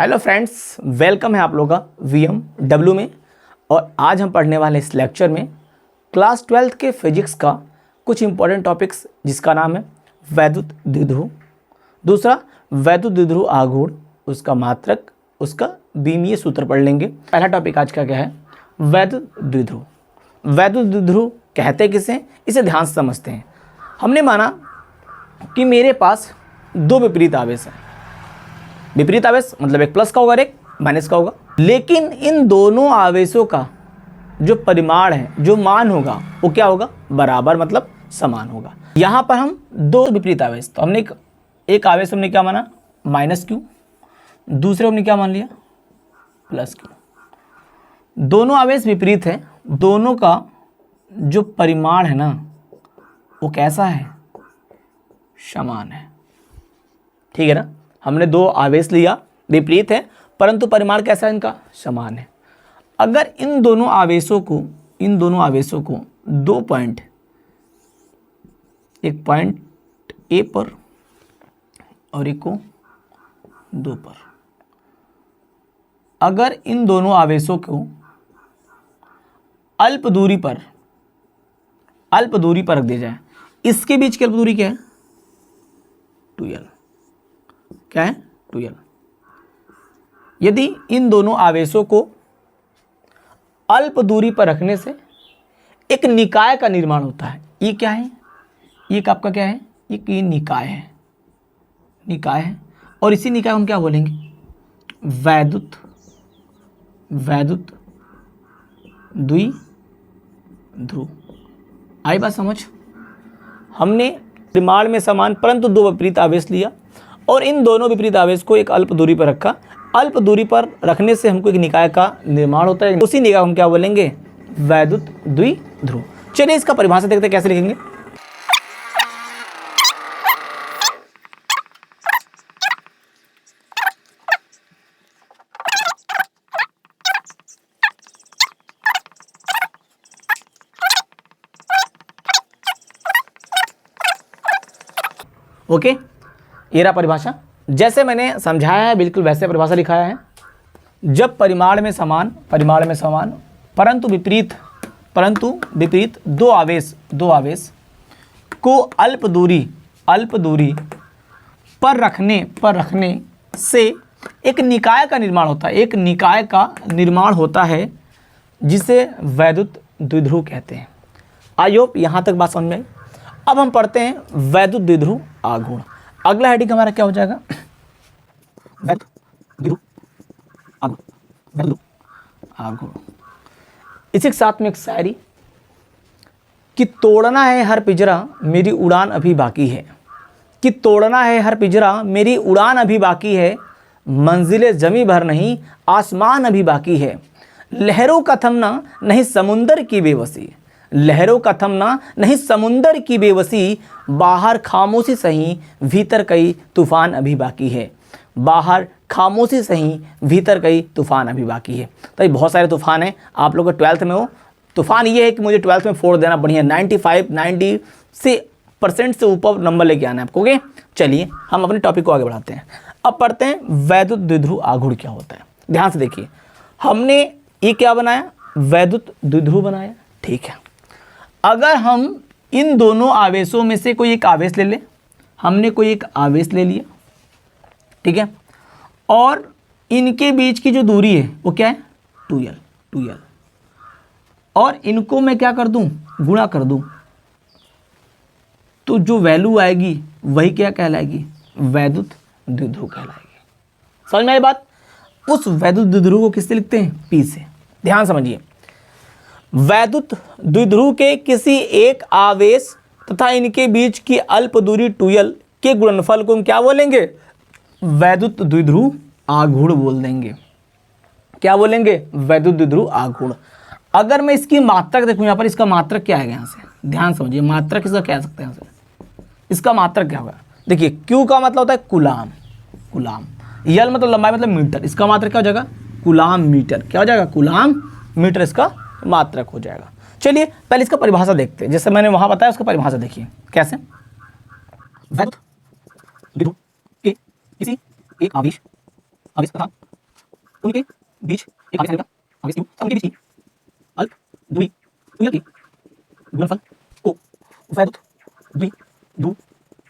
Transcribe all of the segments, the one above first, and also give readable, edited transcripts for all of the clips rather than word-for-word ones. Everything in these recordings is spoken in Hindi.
हेलो फ्रेंड्स, वेलकम है आप लोगों का VMW में। और आज हम पढ़ने वाले इस लेक्चर में क्लास 12th के फिजिक्स का कुछ इंपॉर्टेंट टॉपिक्स, जिसका नाम है वैद्युत द्विध्रुव, दूसरा वैद्युत द्विध्रुव आघूर्ण, उसका मात्रक, उसका बीमीय सूत्र पढ़ लेंगे। पहला टॉपिक आज का क्या है? वैद्युत द्विध्रुव। वैद्युत द्विध्रुव कहते किसे, इसे ध्यान से समझते हैं। हमने माना कि मेरे पास दो विपरीत आवेश हैं। विपरीत आवेश मतलब एक प्लस का होगा और एक माइनस का होगा, लेकिन इन दोनों आवेशों का जो परिमाण है, जो मान होगा, वो क्या होगा? बराबर, मतलब समान होगा। यहाँ पर हम दो विपरीत आवेश, तो हमने एक आवेश हमने क्या माना? Minus Q. दूसरे हमने क्या मान लिया? Plus Q. दोनों आवेश विपरीत है, दोनों का जो परिमाण है ना, वो कैसा है? समान है। ठीक है ना? हमने दो आवेश लिया, विपरीत है, परंतु परिमाण कैसा है इनका? समान है। अगर इन दोनों आवेशों को दो पॉइंट, एक पॉइंट ए पर और एक को दो पर, अगर इन दोनों आवेशों को अल्प दूरी पर रख दिया जाए, इसके बीच की अल्प दूरी क्या है? 2l। क्या है? 2l। यदि इन दोनों आवेशों को अल्प दूरी पर रखने से एक निकाय का निर्माण होता है। ये क्या है? ये आपका क्या है? ये निकाय है, निकाय है। और इसी निकाय को हम क्या बोलेंगे? वैद्युत द्विध्रुव। आई बात समझ? हमने परिमाण में समान परंतु दो विपरीत आवेश लिया और इन दोनों विपरीत आवेश को एक अल्प दूरी पर रखा। अल्प दूरी पर रखने से हमको एक निकाय का निर्माण होता है। उसी निकाय हम क्या बोलेंगे? वैद्युत द्विध्रुव। चलिए इसका परिभाषा देखते हैं, कैसे लिखेंगे। ओके, ये रहा परिभाषा। जैसे मैंने समझाया है बिल्कुल वैसे परिभाषा लिखाया है। जब परिमाण में समान परंतु विपरीत दो आवेश को अल्प दूरी पर रखने से एक निकाय का निर्माण होता है। एक निकाय का निर्माण होता है जिसे वैद्युत द्विध्रुव कहते हैं। आई होप यहाँ तक बात समझ में आई। अब हम पढ़ते हैं वैद्युत द्विध्रुव आघूर्ण। अगला हेडिंग हमारा क्या हो जाएगा? वैद्युत द्विध्रुव आघूर्ण। इसी के साथ में एक शायरी कि तोड़ना है हर पिंजरा मेरी उड़ान अभी बाकी है, कि तोड़ना है हर पिंजरा मेरी उड़ान अभी बाकी है, मंजिलें जमी भर नहीं आसमान अभी बाकी है, लहरों का थमना नहीं समुंदर की बेबसी, लहरों का थमना नहीं समुंदर की बेबसी, बाहर खामोशी सही भीतर कई तूफान अभी बाकी है, बाहर खामोशी सही भीतर कई तूफान अभी बाकी है। तो ये बहुत सारे तूफान हैं। आप लोग 12th में हो, तूफान ये है कि मुझे 12th में 4 देना बढ़िया, 90% से ऊपर नंबर लेके आना है आपको। ओके, चलिए हम अपने टॉपिक को आगे बढ़ाते हैं। अब पढ़ते हैं वैद्युत द्विध्रुव आघूर्ण क्या होता है। ध्यान से देखिए, हमने ये क्या बनाया? वैद्युत द्विध्रुव बनाया। ठीक है, अगर हम इन दोनों आवेशों में से कोई एक आवेश ले लें, हमने कोई एक आवेश ले लिया, ठीक है, और इनके बीच की जो दूरी है वो क्या है? 2l। और इनको मैं क्या कर दूं? गुणा कर दूं, तो जो वैल्यू आएगी वही क्या कहलाएगी? वैद्युत द्विध्रुव कहलाएगी। समझ में आई बात? उस वैद्युत द्विध्रुव को किससे लिखते हैं? P से। ध्यान समझिए, वैद्युत द्विध्रुव के किसी एक आवेश तथा इनके बीच की अल्प दूरी 2l के गुणनफल को हम क्या बोलेंगे? वैद्युत द्विध्रुव आघूर्ण बोल देंगे। क्या बोलेंगे? वैद्युत द्विध्रुव आघूर्ण। अगर मैं इसकी मात्रक देखूं, यहाँ पर इसका मात्रक क्या है? यहाँ से ध्यान समझिए, मात्रक इसका कह सकते हैं। इसका मात्रक क्या होगा? देखिए, Q का मतलब होता है कुलाम, L मतलब लंबाई, मतलब मीटर। इसका मात्रक क्या हो जाएगा? Coulomb metre. क्या हो जाएगा? कुलाम मीटर इसका मात्रक हो जाएगा। चलिए पहले इसका परिभाषा देखते हैं। जैसे मैंने वहां बताया उसका परिभाषा देखिए कैसे। वैद्युत द्विध्रुव के किसी एक आवेश तथा उनके बीच एक आवेश रहेगा, आवेश q, उनके बीच की अल्प दूरी तुल्य के गुणनफल को वैद्युत द्विध्रुव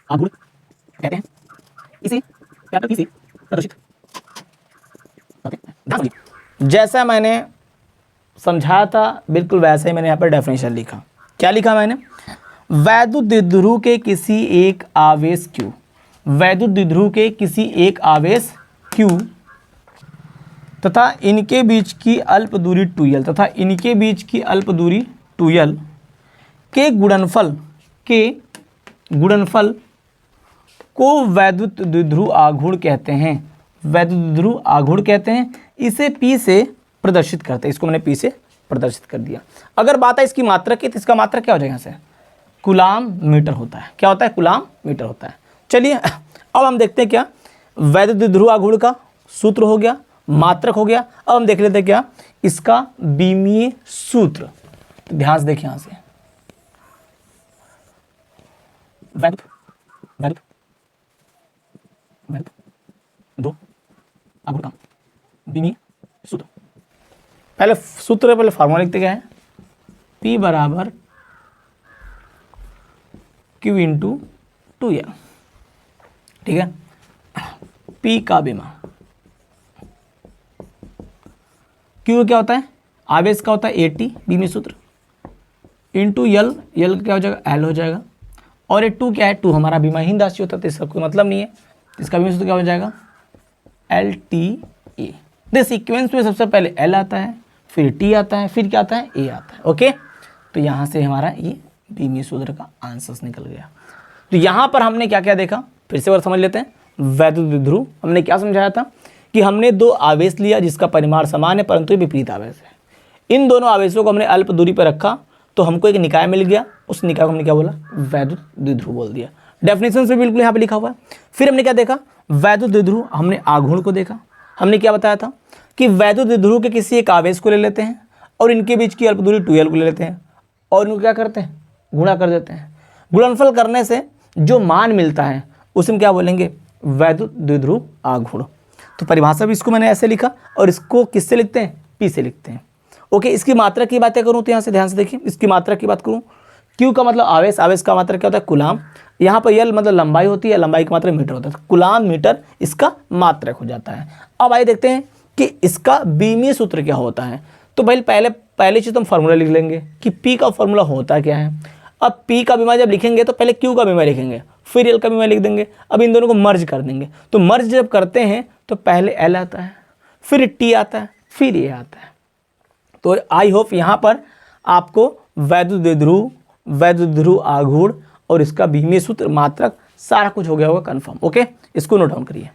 आघूर्ण कहते हैं। इसे कैपिटल P से प्रदर्शित करते हैं। ध्यान समझिए, जैसा मैंने समझाया था बिल्कुल वैसे ही मैंने यहाँ पर डेफिनेशन लिखा। क्या लिखा मैंने? वैद्युत द्विध्रुव के किसी एक आवेश q, वैद्युत द्विध्रुव के किसी एक आवेश q तथा इनके बीच की अल्प दूरी 2l तथा इनके बीच की अल्प दूरी 2l के गुणनफल को वैद्युत द्विध्रुव आघूर्ण कहते हैं। वैद्युत द्विध्रुव आघूर्ण कहते हैं। इसे P से प्रदर्शित करते हैं। इसको मैंने P से प्रदर्शित कर दिया। अगर बात है इसकी मात्रक की, तो इसका मात्रक क्या हो जाएगा? यहाँ से कूलाम मीटर होता है। क्या होता है? कूलाम मीटर होता है। चलिए अब हम देखते हैं क्या वैद्युत द्विध्रुव आघूर्ण का सूत्र हो गया, मात्रक हो गया। अब हम देख लेते हैं क्या इसका बीमीय सूत्र। तो ध्यान से देखिए, यहां से वैद्युत द्विध्रुव आघूर्ण का बीमीय सूत्र। पहले फार्मूला लिखते क्या है? P बराबर Q इंटू 2L। ठीक है, P का बीमा, Q क्या होता है? आवेश का होता है AT बीमीय सूत्र, इंटू L, L क्या हो जाएगा? L हो जाएगा। और ये 2 क्या है? 2 हमारा बीमाहीन राशि होता है, तो इसका कोई मतलब नहीं है। इसका बीमीय सूत्र क्या हो जाएगा? LTA। दिस सीक्वेंस में सबसे पहले L आता है, फिर T आता है, फिर क्या आता है? A आता है। ओके, तो यहाँ से हमारा ये बीमीय सूत्र का आंसर निकल गया। तो यहाँ पर हमने क्या क्या देखा, फिर से बार समझ लेते हैं। वैद्युत द्विध्रुव हमने क्या समझाया था कि हमने दो आवेश लिया जिसका परिमाण समान है परंतु विपरीत आवेश है। इन दोनों आवेशों को हमने अल्प दूरी पर रखा तो हमको एक निकाय मिल गया। उस निकाय को हमने क्या बोला? वैद्युत द्विध्रुव बोल दिया। डेफिनेशन से बिल्कुल यहाँ पे लिखा हुआ है। फिर हमने क्या देखा? वैद्युत द्विध्रुव हमने आघूर्ण को देखा। हमने क्या बताया था कि वैद्युत द्विध्रुव के किसी एक आवेश को ले लेते हैं और इनके बीच की अल्प दूरी 2L को ले लेते हैं और इनको क्या करते हैं? गुणा कर देते हैं। गुणनफल करने से जो मान मिलता है उसे हम क्या बोलेंगे? वैद्युत द्विध्रुव आघूर्ण। तो परिभाषा भी इसको मैंने ऐसे लिखा और इसको किससे लिखते हैं? P से लिखते हैं। ओके, इसकी मात्रा की बातें करूँ तो यहाँ से ध्यान से देखिए, इसकी मात्रा की बात करूँ, Q का मतलब आवेश, आवेश का मात्रा क्या होता है? कूलाम। यहाँ पर L मतलब लंबाई होती है, लंबाई की मात्रा मीटर होता है, तो कूलाम मीटर इसका मात्रक हो जाता है। अब आइए देखते हैं कि इसका बीमीय सूत्र क्या होता है। तो भाई पहले चीज़ तो हम फार्मूला लिख लेंगे कि P का फार्मूला होता क्या है। अब P का बीमा जब लिखेंगे तो पहले Q का बीमा लिखेंगे, फिर L का बीमा लिख देंगे। अब इन दोनों को मर्ज कर देंगे। तो मर्ज जब करते हैं तो पहले L आता है, फिर T आता है, फिर A आता है। तो आई होप यहाँ पर आपको वैद्युत द्विध्रुव आघूर्ण और इसका बीमीय सूत्र, मात्रक, सारा कुछ हो गया होगा कंफर्म। ओके, इसको नोट डाउन करिए।